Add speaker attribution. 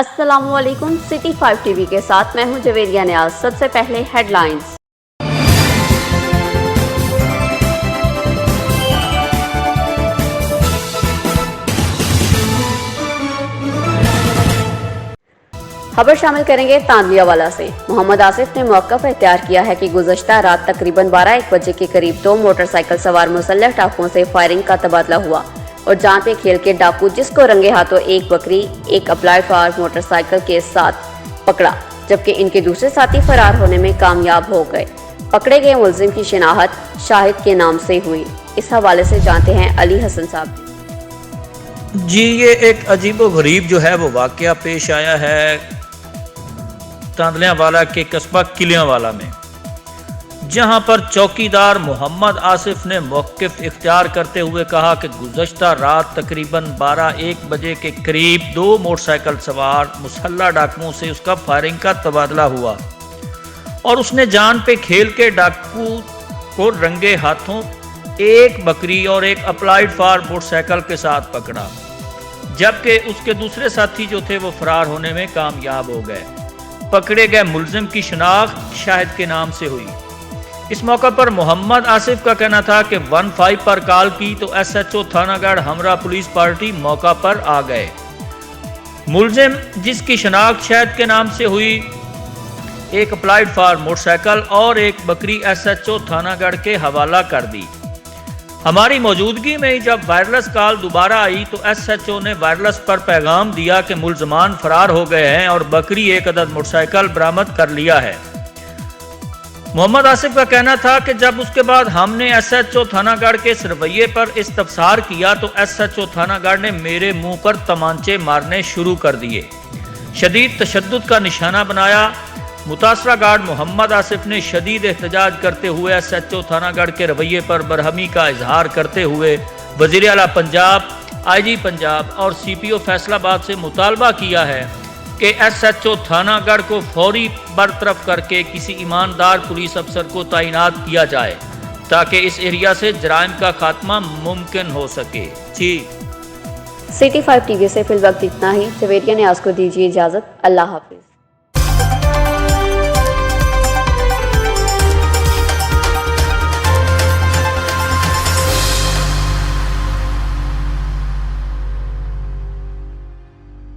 Speaker 1: अस्सलामुअलैकुम। City 5 TV के साथ मैं हूं जवेरिया नियाज। सबसे पहले हेडलाइंस। खबर शामिल करेंगे तांदियावाला से। मोहम्मद आसिफ ने मौका पर इख्तियार किया है कि गुज़श्ता रात तकरीबन 12-1 बजे के करीब 2 मोटरसाइकिल सवार मुसल्लह डाकुओं से फायरिंग का तबादला हुआ और जान पे खेल के डाकू जिसको रंगे हाथों एक बकरी एक अप्लाइड फायर मोटरसाइकिल के साथ पकड़ा, जबकि इनके दूसरे साथी फरार होने में कामयाब हो गए। पकड़े गए मुलजिम की शिनाख्त शाहिद के नाम से हुई। इस हवाले से जानते हैं अली हसन साहब।
Speaker 2: जी, ये एक अजीबो गरीब जो है वो वाकया पेश आया है तांदलियावाला के कस्बा किलियांवाला में, जहां पर चौकीदार मोहम्मद आसिफ ने मौक़िफ़ इख्तियार करते हुए कहा कि गुज़श्ता रात तकरीबन 12-1 बजे के करीब 2 मोटरसाइकिल सवार मुसल्लह डाकुओं से उसका फायरिंग का तबादला हुआ और उसने जान पे खेल के डाकू को रंगे हाथों एक बकरी और एक अप्लाइड फायर मोटरसाइकिल के साथ पकड़ा, जबकि उसके दूसरे साथी जो थे वो फरार होने में कामयाब हो गए। पकड़े गए मुलजिम की शनाख्त शाहिद के नाम से हुई। इस मौका पर मोहम्मद आसिफ का कहना था कि 15 पर कॉल की तो SHO थानागढ़ हमरा पुलिस पार्टी मौका पर आ गए। मुलजिम जिसकी शनाख्त शाहिद के नाम से हुई, एक अप्लाइड फायर मोटरसाइकिल और एक बकरी SHO थानागढ़ के हवाला कर दी। हमारी मौजूदगी में ही जब वायरलेस कॉल दोबारा आई तो SHO ने वायरलेस पर पैगाम दिया कि मुलजमान फरार हो गए हैं और बकरी एक अदद मोटरसाइकिल बरामद कर लिया है। मोहम्मद आसिफ का कहना था कि जब उसके बाद हमने SHO थानागढ़ के इस रवैये पर इस्तफसार किया तो SHO थानागढ़ ने मेरे मुंह पर तमांचे मारने शुरू कर दिए, शदीद तशद्दुद का निशाना बनाया। मुतासरा गार्ड मोहम्मद आसिफ ने शदीद एहतजाज करते हुए SHO थानागढ़ के रवैये पर बरहमी का इजहार करते हुए वज़ीर आला पंजाब, IG पंजाब और CPO फैसलाबाद से मुतालबा किया है कि SHO थानागढ़ को फौरी बरतरफ करके किसी ईमानदार पुलिस अफसर को तैनात किया जाए ताकि इस एरिया से जराइम का खात्मा मुमकिन हो सके। जी,
Speaker 1: सिटी 5 टीवी से फिलवक्त इतना ही। जवेरिया नियाज को दीजिए इजाज़त। अल्लाह हाफिज़।